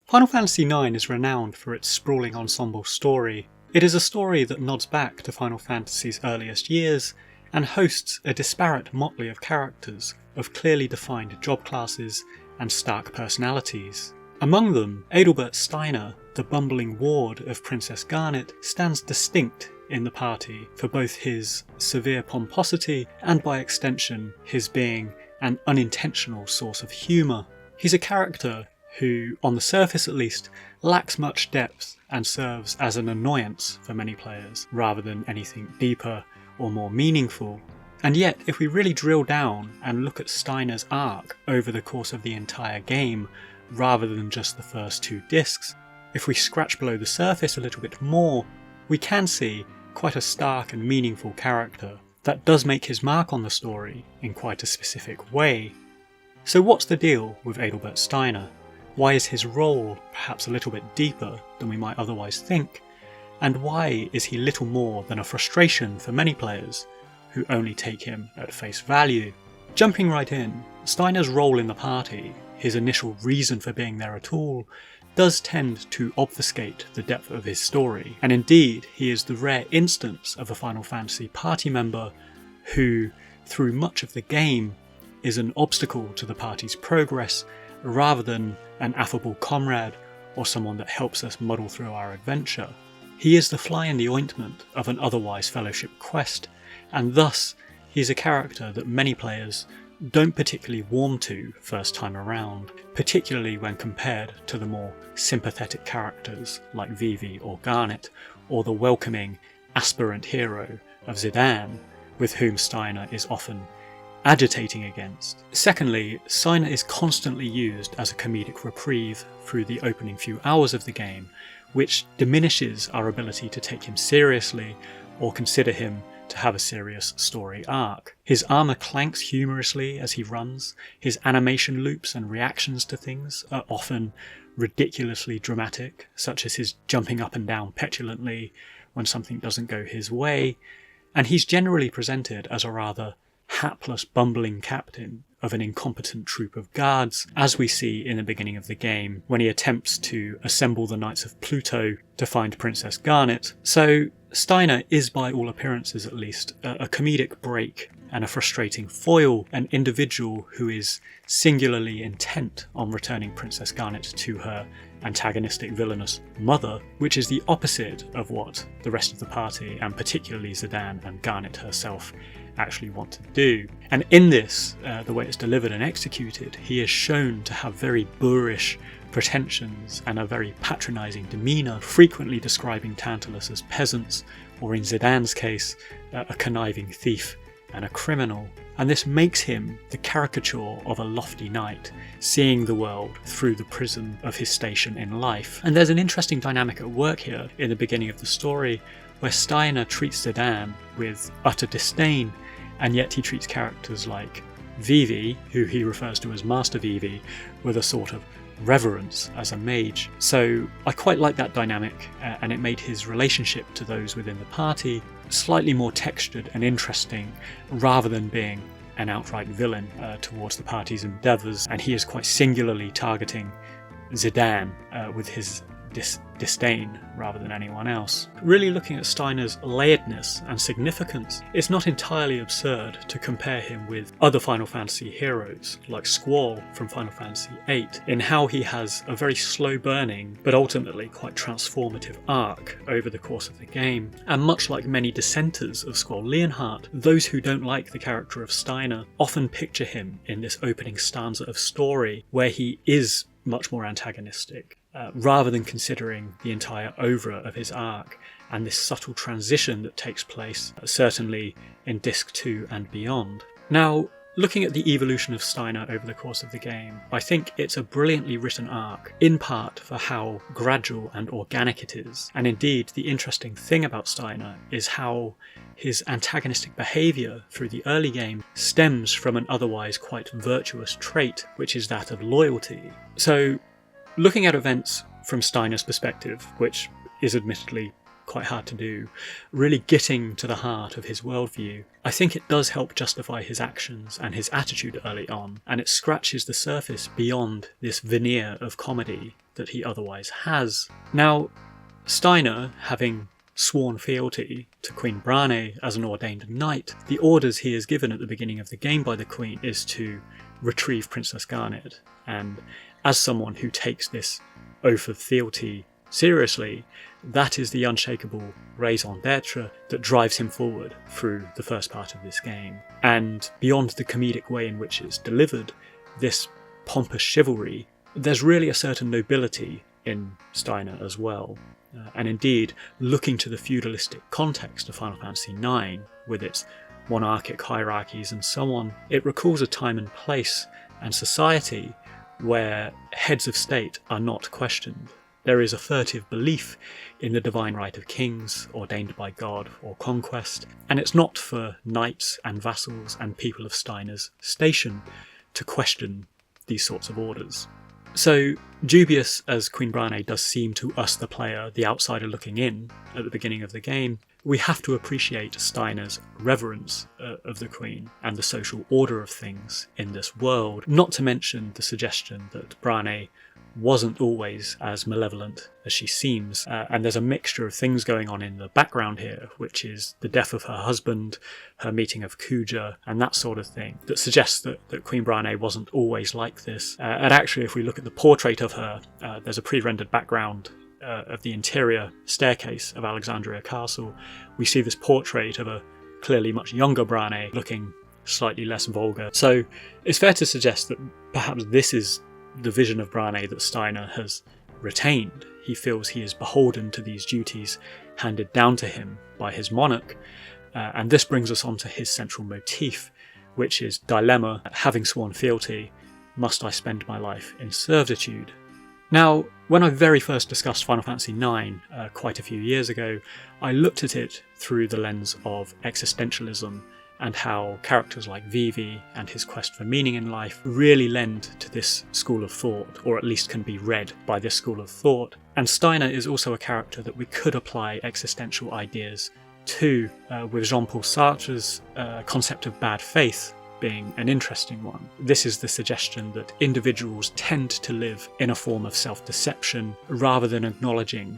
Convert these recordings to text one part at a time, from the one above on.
Final Fantasy IX is renowned for its sprawling ensemble story. It is a story that nods back to Final Fantasy's earliest years and hosts a disparate motley of characters of clearly defined job classes and stark personalities. Among them, Adelbert Steiner, the bumbling ward of Princess Garnet, stands distinct in the party for both his severe pomposity and by extension his being an unintentional source of humour. He's a character who, on the surface at least, lacks much depth and serves as an annoyance for many players rather than anything deeper or more meaningful. And yet, if we really drill down and look at Steiner's arc over the course of the entire game, rather than just the first 2 discs, if we scratch below the surface a little bit more, we can see quite a stark and meaningful character that does make his mark on the story in quite a specific way. So what's the deal with Adelbert Steiner? Why is his role perhaps a little bit deeper than we might otherwise think? And why is he little more than a frustration for many players who only take him at face value? Jumping right in, Steiner's role in the party, his initial reason for being there at all, does tend to obfuscate the depth of his story, and indeed he is the rare instance of a Final Fantasy party member who, through much of the game, is an obstacle to the party's progress rather than an affable comrade or someone that helps us muddle through our adventure. He is the fly in the ointment of an otherwise fellowship quest, and thus he is a character that many players don't particularly warm to first time around, particularly when compared to the more sympathetic characters like Vivi or Garnet, or the welcoming aspirant hero of Zidane, with whom Steiner is often agitating against. Secondly, Steiner is constantly used as a comedic reprieve through the opening few hours of the game, which diminishes our ability to take him seriously or consider him to have a serious story arc. His armour clanks humorously as he runs, his animation loops and reactions to things are often ridiculously dramatic, such as his jumping up and down petulantly when something doesn't go his way, and he's generally presented as a rather hapless bumbling captain of an incompetent troop of guards, as we see in the beginning of the game when he attempts to assemble the Knights of Pluto to find Princess Garnet. So Steiner is, by all appearances at least, a comedic break and a frustrating foil, an individual who is singularly intent on returning Princess Garnet to her antagonistic villainous mother, which is the opposite of what the rest of the party, and particularly Zidane and Garnet herself, actually want to do. And in this, the way it's delivered and executed, he is shown to have very boorish pretensions and a very patronising demeanour, frequently describing Tantalus as peasants, or in Zidane's case, a conniving thief and a criminal. And this makes him the caricature of a lofty knight, seeing the world through the prism of his station in life. And there's an interesting dynamic at work here in the beginning of the story, where Steiner treats Zidane with utter disdain, and yet he treats characters like Vivi, who he refers to as Master Vivi, with a sort of reverence as a mage. So I quite like that dynamic, and it made his relationship to those within the party slightly more textured and interesting, rather than being an outright villain towards the party's endeavours. And he is quite singularly targeting Zidane with his disdain rather than anyone else. Really looking at Steiner's layeredness and significance, it's not entirely absurd to compare him with other Final Fantasy heroes like Squall from Final Fantasy VIII, in how he has a very slow burning but ultimately quite transformative arc over the course of the game. And much like many dissenters of Squall Leonhardt, those who don't like the character of Steiner often picture him in this opening stanza of story where he is much more antagonistic, rather than considering the entire oeuvre of his arc and this subtle transition that takes place, certainly in Disc 2 and beyond. Now, looking at the evolution of Steiner over the course of the game, I think it's a brilliantly written arc, in part for how gradual and organic it is. And indeed, the interesting thing about Steiner is how his antagonistic behaviour through the early game stems from an otherwise quite virtuous trait, which is that of loyalty. So, looking at events from Steiner's perspective, which is admittedly quite hard to do, really getting to the heart of his worldview. I think it does help justify his actions and his attitude early on, and it scratches the surface beyond this veneer of comedy that he otherwise has. Now, Steiner, having sworn fealty to Queen Brane as an ordained knight, the orders he is given at the beginning of the game by the Queen is to retrieve Princess Garnet, and as someone who takes this oath of fealty seriously, that is the unshakable raison d'etre that drives him forward through the first part of this game. And beyond the comedic way in which it's delivered, this pompous chivalry, there's really a certain nobility in Steiner as well. And indeed, looking to the feudalistic context of Final Fantasy IX, with its monarchic hierarchies and so on, it recalls a time and place and society where heads of state are not questioned. There is a furtive belief in the divine right of kings, ordained by God or conquest, and it's not for knights and vassals and people of Steiner's station to question these sorts of orders. So, dubious as Queen Brane does seem to us, the player, the outsider looking in at the beginning of the game, we have to appreciate Steiner's reverence of the Queen and the social order of things in this world, not to mention the suggestion that Brane wasn't always as malevolent as she seems, and there's a mixture of things going on in the background here, which is the death of her husband, her meeting of Kuja, and that sort of thing, that suggests that Queen Brane wasn't always like this. And actually, if we look at the portrait of her, there's a pre-rendered background of the interior staircase of Alexandria Castle. We see this portrait of a clearly much younger Brane, looking slightly less vulgar. So it's fair to suggest that perhaps this is the vision of Brane that Steiner has retained. He feels he is beholden to these duties handed down to him by his monarch, and this brings us on to his central motif, which is dilemma. Having sworn fealty, must I spend my life in servitude? Now, when I very first discussed Final Fantasy IX quite a few years ago, I looked at it through the lens of existentialism and how characters like Vivi and his quest for meaning in life really lend to this school of thought, or at least can be read by this school of thought. And Steiner is also a character that we could apply existential ideas to, with Jean-Paul Sartre's concept of bad faith being an interesting one. This is the suggestion that individuals tend to live in a form of self-deception rather than acknowledging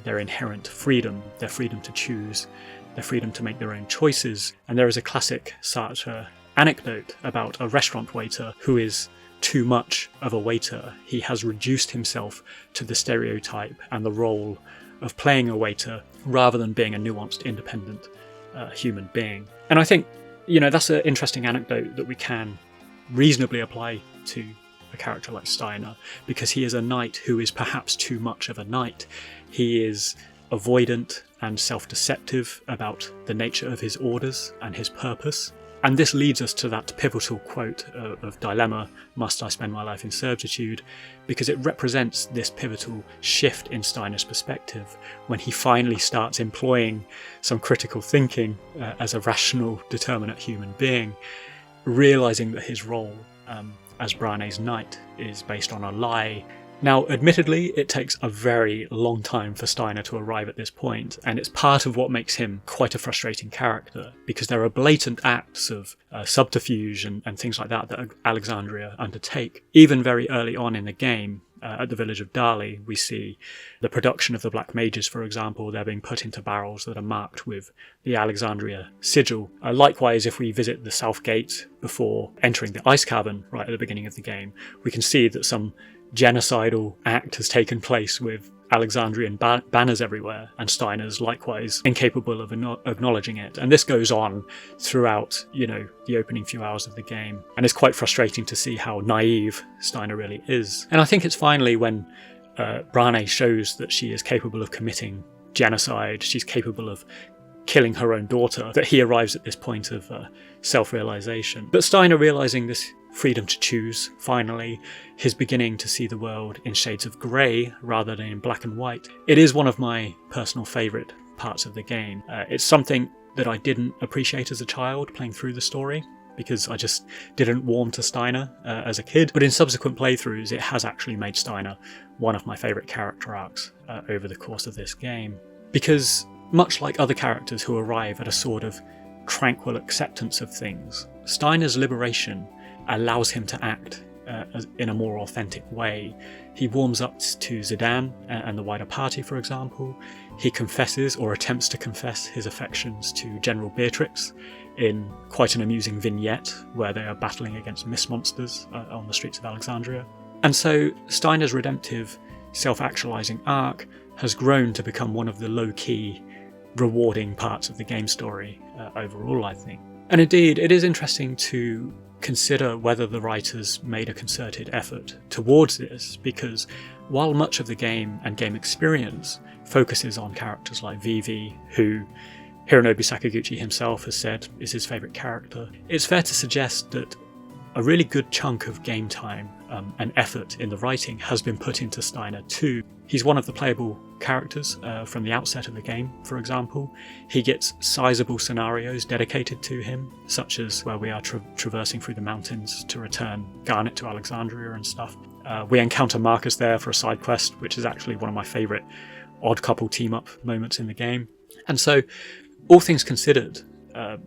their inherent freedom, their freedom to choose, their freedom to make their own choices. And there is a classic Sartre anecdote about a restaurant waiter who is too much of a waiter. He has reduced himself to the stereotype and the role of playing a waiter rather than being a nuanced, independent human being. And I think, that's an interesting anecdote that we can reasonably apply to a character like Steiner, because he is a knight who is perhaps too much of a knight. He is avoidant and self-deceptive about the nature of his orders and his purpose. And this leads us to that pivotal quote of dilemma, must I spend my life in servitude, because it represents this pivotal shift in Steiner's perspective when he finally starts employing some critical thinking as a rational, determinate human being, realising that his role as Brane's knight is based on a lie. Now, admittedly, it takes a very long time for Steiner to arrive at this point, and it's part of what makes him quite a frustrating character, because there are blatant acts of subterfuge and things like that Alexandria undertake. Even very early on in the game, at the village of Dali, we see the production of the Black Mages, for example. They're being put into barrels that are marked with the Alexandria sigil. Likewise, if we visit the South Gate before entering the Ice Cavern right at the beginning of the game, we can see that some genocidal act has taken place with Alexandrian banners everywhere, and Steiner's likewise incapable of acknowledging it. And this goes on throughout, the opening few hours of the game, and it's quite frustrating to see how naive Steiner really is. And I think it's finally when Brane shows that she is capable of committing genocide, she's capable of killing her own daughter, that he arrives at this point of self-realization. But Steiner, realizing this freedom to choose, finally, his beginning to see the world in shades of grey rather than in black and white. It is one of my personal favourite parts of the game. It's something that I didn't appreciate as a child playing through the story, because I just didn't warm to Steiner as a kid. But in subsequent playthroughs, it has actually made Steiner one of my favourite character arcs over the course of this game. Because Much like other characters who arrive at a sort of tranquil acceptance of things, Steiner's liberation allows him to act in a more authentic way. He warms up to Zidane and the wider party, for example. He confesses, or attempts to confess, his affections to General Beatrix in quite an amusing vignette where they are battling against mist monsters on the streets of Alexandria. And so Steiner's redemptive, self-actualizing arc has grown to become one of the low-key, rewarding parts of the game story overall, I think. And indeed, it is interesting to consider whether the writers made a concerted effort towards this, because while much of the game and game experience focuses on characters like Vivi, who Hironobu Sakaguchi himself has said is his favourite character, it's fair to suggest that a really good chunk of game time and effort in the writing has been put into Steiner too. He's one of the playable characters from the outset of the game, for example. He gets sizable scenarios dedicated to him, such as where we are traversing through the mountains to return Garnet to Alexandria and stuff. We encounter Marcus there for a side quest, which is actually one of my favourite odd couple team-up moments in the game. And so, all things considered,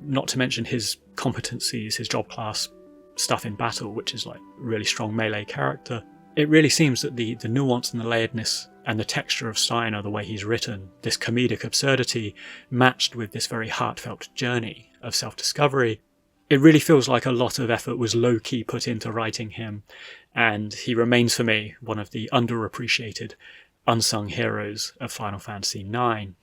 not to mention his competencies, his job class, stuff in battle, which is like really strong melee character, it really seems that the nuance and the layeredness and the texture of Steiner, the way he's written, this comedic absurdity matched with this very heartfelt journey of self-discovery, it really feels like a lot of effort was low-key put into writing him, and he remains for me one of the underappreciated, unsung heroes of Final Fantasy IX.